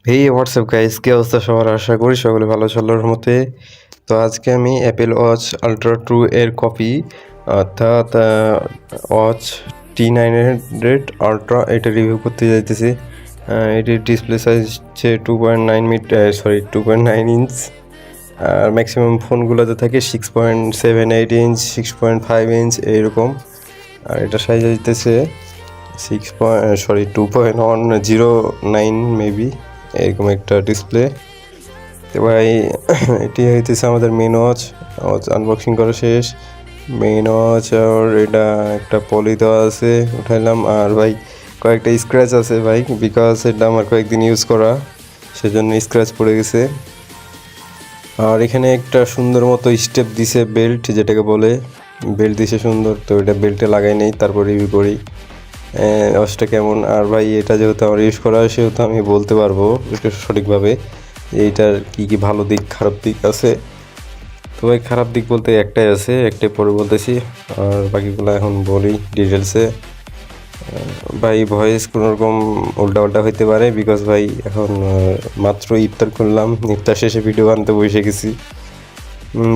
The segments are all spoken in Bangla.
হেই হোয়াটসঅ্যাপ গাইস, কি অবস্থা সবার? আশা করি সকলে ভালো চলার মতে। তো আজকে আমি অ্যাপেল ওয়াচ আলট্রা 2 এর কপি অর্থাৎ ওয়াচ T900 আলট্রা এটা রিভিউ করতে যাইতেছি। এটির ডিসপ্লে সাইজ হচ্ছে 2.9 ইঞ্চ। আর ম্যাক্সিমাম ফোনগুলোতে থাকে 6.78 ইঞ্চ, 6.5 ইঞ্চ এইরকম। আর এটা সাইজ হইতেছে 2.109 মেবি এরকম একটা ডিসপ্লে। তো ভাই এটি হইতেছে আমাদের মেন ওয়াচ আনবক্সিং করা শেষ। মেন ওয়াচ আর এটা একটা পলি দেওয়া আছে, উঠাইলাম। আর ভাই কয়েকটা স্ক্র্যাচ আছে ভাই, বিকজ এটা আমার কয়েকদিন ইউজ করা, সেজন্য স্ক্র্যাচ পড়ে গেছে। আর এখানে একটা সুন্দর মতো স্টেপ দিছে, বেল্ট যেটাকে বলে, বেল্ট দিছে সুন্দর। তো এটা বেল্টে লাগাই নেই, তারপর রিভিউ করি ওয়াচটা কেমন। আর ভাই এটা যেহেতু আমার ইউজ করা, সেহেতু আমি বলতে পারবো এটা সঠিকভাবে এইটার কী কী ভালো দিক খারাপ দিক আছে। তো ভাই খারাপ দিক বলতে একটাই আছে, একটাই পরে বলতেছি, আর বাকিগুলো এখন বলি ডিটেলসে। ভাই ভয়েস কোনোরকম উল্টা উল্টা হইতে পারে, বিকজ ভাই এখন মাত্র ইফতার করলাম, ইফতার শেষে ভিডিও বানাতে বসে গেছি।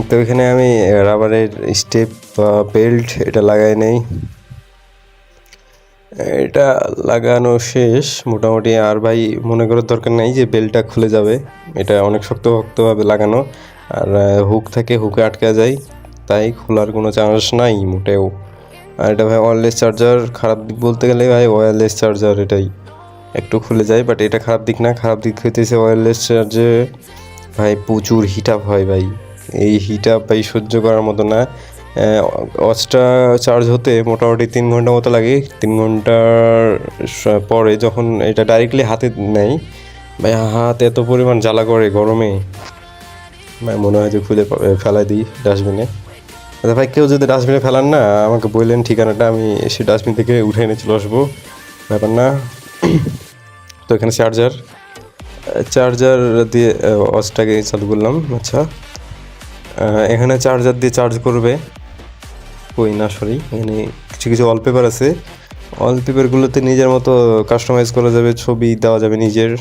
তো এখানে আমি রাবারের স্টেপ বা বেল্ট এটা লাগাই নেই, এটা লাগানো শেষ মোটামুটি। আর ভাই মনে করার দরকার নাই যে বেল্টটা খুলে যাবে, এটা অনেক শক্তভাবে লাগানো। আর হুক থাকে, হুকে আটকা যায়, তাই খোলার কোনো চান্স নাই মোটেও। আর এটা ভাই ওয়্যারলেস চার্জার, খারাপ দিক বলতে গেলে ভাই ওয়্যারলেস চার্জার এটাই একটু খুলে যায়, বাট এটা খারাপ দিক না। খারাপ দিক হইতেছে ওয়্যারলেস চার্জে ভাই প্রচুর হিট আপ হয় ভাই, এই হিট আপ ভাই সহ্য করার মতো না। ওয়াচটা চার্জ হতে মোটামুটি 3 ঘন্টা মতো লাগে। 3 ঘন্টার পরে যখন এটা ডাইরেক্টলি হাতে নেয় ভাই, হাত এত পরিমাণ জ্বালা করে গরমে ভাই, মনে হয় যে খুলে ফেলাই দিই ডাস্টবিনে। আচ্ছা ভাই, কেউ যদি ডাস্টবিনে ফেলান না, আমাকে বললেন ঠিকানাটা, আমি এসে ডাস্টবিন থেকে উঠে এনে চলে আসবো, ব্যাপার না। তো এখানে চার্জার দিয়ে ওয়াচটাকে চালু করলাম। আচ্ছা, এখানে চার্জার দিয়ে চার্জ করবে, কই না সরি, এখানে কিছু কিছু ওয়ালপেপার আছে, ওয়ালপেপারগুলোতে নিজের মতো কাস্টমাইজ করা যাবে, ছবি দেওয়া যাবে নিজের।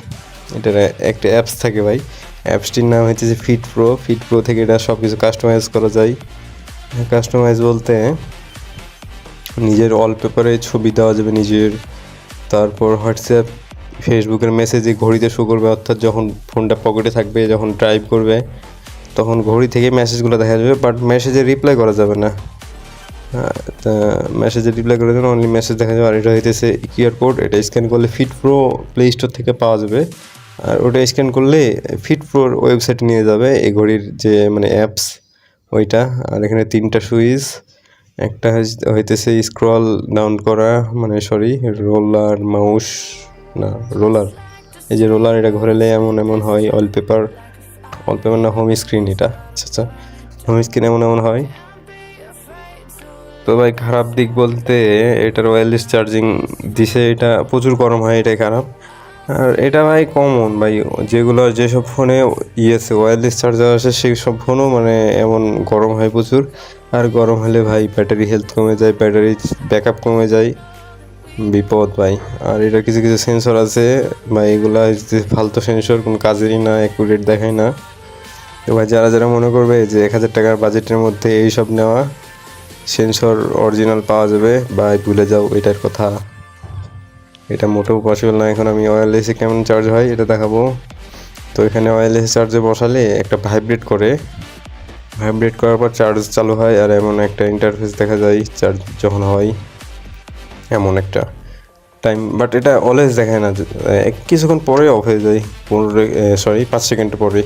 এটার একটা অ্যাপস থাকে ভাই, অ্যাপসটির নাম হচ্ছে যে ফিট প্রো থেকে এটা সব কিছু কাস্টমাইজ করা যায়। কাস্টমাইজ বলতে নিজের ওয়ালপেপারে ছবি দেওয়া যাবে নিজের, তারপর হোয়াটসঅ্যাপ ফেসবুকের মেসেজে ঘড়িতে শো করবে, অর্থাৎ যখন ফোনটা পকেটে থাকবে, যখন ড্রাইভ করবে, তখন ঘড়ি থেকে মেসেজগুলো দেখা যাবে, বাট মেসেজে রিপ্লাই করা যাবে না। মেসেজে রিপ্লাই করার জন্য অনলি মেসেজ দেখা যাবে। আর এটা হইতেছে কিউআর কোড, এটা স্ক্যান করলে ফিট প্রো প্লে স্টোর থেকে পাওয়া যাবে। আর ওটা স্ক্যান করলে ফিট প্রোর ওয়েবসাইটে নিয়ে যাবে, এই ঘড়ির যে মানে অ্যাপস ওইটা। আর এখানে 3টা সুইচ, একটা হইতেছে স্ক্রল ডাউন করা, মানে সরি রোলার মাউস, না রোলার, এই যে রোলার, এটা ঘোরালে এমন এমন হয়। ওয়ালপেপার না হোম স্ক্রিন, এটা আচ্ছা হোম স্ক্রিন এমন এমন হয়। তো ভাই খারাপ দিক বলতে এটার ওয়্যারলেস চার্জিং দিছে, এটা প্রচুর গরম হয়, এটাই খারাপ। আর এটা ভাই কমন ভাই, যেসব ফোনে আছে ওয়্যারলেস চার্জার আছে, সেই সব ফোনও মানে এমন গরম হয় প্রচুর। আর গরম হলে ভাই ব্যাটারি হেলথ কমে যায়, ব্যাটারি ব্যাকআপ কমে যায়, বিপদ ভাই। আর এটা কিছু কিছু সেন্সর আছে ভাই, এগুলা ফালতু সেন্সর, কোনো কাজেরই না, অ্যাকুরেট দেখায় না। তো ভাই যারা মনে করবে যে 1000 টাকার বাজেটের মধ্যে এইসব নেওয়া, সেন্সর অরিজিনাল পাওয়া যাবে ভাই, ভুলে যাও এটার কথা, এটা মোটেও পসিবল না। এখন আমি ওয়্যারলেসে কেমন চার্জ হয় এটা দেখাবো। তো এখানে ওয়্যারলেস চার্জে বসালে একটা ভাইব্রেট করার পর চার্জ চালু হয়, আর এমন একটা ইন্টারফেস দেখা যায় চার্জ যখন হয়, এমন একটা টাইম। বাট এটা অলওয়েজ দেখায় না, কিছুক্ষণ পরে অফ হয়ে যায়, 5 সেকেন্ড পরে।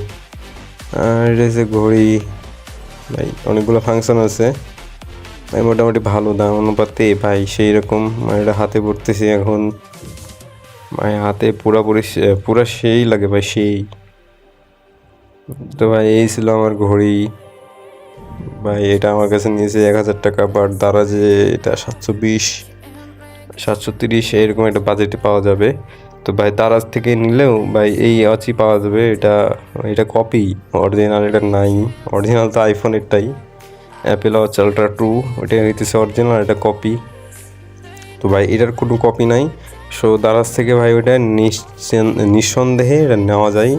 আর এটা হচ্ছে ঘড়ি ভাই, অনেকগুলো ফাংশন আছে ভাই, মোটামুটি ভালো দাম অনুপাতে ভাই সেই রকম। এটা হাতে পড়তেছি এখন ভাই, হাতে পুরা সেই লাগে ভাই, সেই। তো ভাই এই ছিল আমার ঘড়ি ভাই, এটা আমার কাছে নিয়েছে 1000 টাকা, বাট দ্বারা যে এটা 730 এরকম একটা বাজেটে পাওয়া যাবে। তো ভাই দারাজ থেকে নিলেও ভাই এই ওয়াচই পাওয়া যাবে, এটা কপি, অরিজিনাল এটা নাই। অরিজিনাল তো আইফোনেরটাই, অ্যাপেল ওয়াচ আলট্রা 2, ওইটা হইতেছে অরিজিনাল, এটা কপি। তো ভাই এটার কোনো কপি নাই, সো দারাজ থেকে ভাই ওটা নিঃসন্দেহে এটা নেওয়া যায়,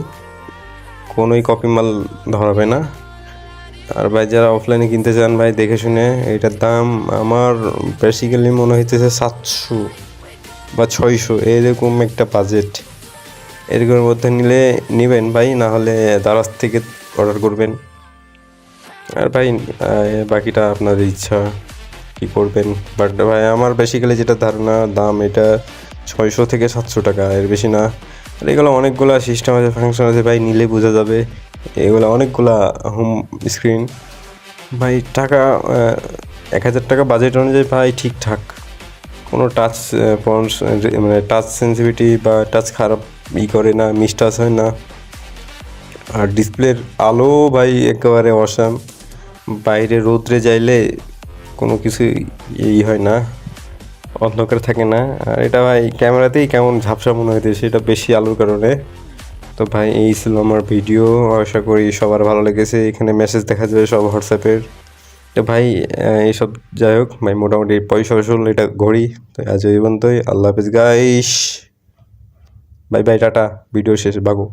কোনোই কপি মাল ধরাবে না। আর ভাই যারা অফলাইনে কিনতে চান ভাই দেখে শুনে, এটার দাম আমার বেসিক্যালি মনে হইতেছে 700 বা 600 এরকম একটা বাজেট। এরকমের মধ্যে নিলে নেবেন ভাই, না হলে দারাজ থেকে অর্ডার করবেন। আর ভাই বাকিটা আপনাদের ইচ্ছা কি করবেন। বাট ভাই আমার বেসিক্যালি যেটা ধারণা দাম এটা 600 থেকে 700 টাকা, এর বেশি না। আর এগুলো অনেকগুলা সিস্টেম আছে, ফাংশন আছে ভাই, নিলে বোঝা যাবে। এগুলো অনেকগুলা হোম স্ক্রিন ভাই। টাকা 1000 টাকা বাজেট অনুযায়ী ভাই ঠিকঠাক, কোনো টাচ মানে টাচ সেন্সিটিভিটি বা টাচ খারাপ করে না, মিসটাচ হয় না। আর ডিসপ্লের আলো ভাই একেবারে অসাম, বাইরে রোদ্রে যাইলে কোনো কিছু হয় না, অন্ধকার থাকে না। আর এটা ভাই ক্যামেরাতেই কেমন ঝাপসা মনে হইতে, সেটা বেশি আলোর কারণে। তো ভাই এই ছিল আমার ভিডিও, আশা করি সবার ভালো লেগেছে। এখানে মেসেজ দেখা যাবে সব হোয়াটসঅ্যাপের। তো ভাই এইসব যাই হোক ভাই, মোটামুটি পয়সা আসল এটা ঘড়ি। তো আজ এই পর্যন্তই, আল্লাহ হাফিজ guys, bye bye, tata, video শেষ, বাগো।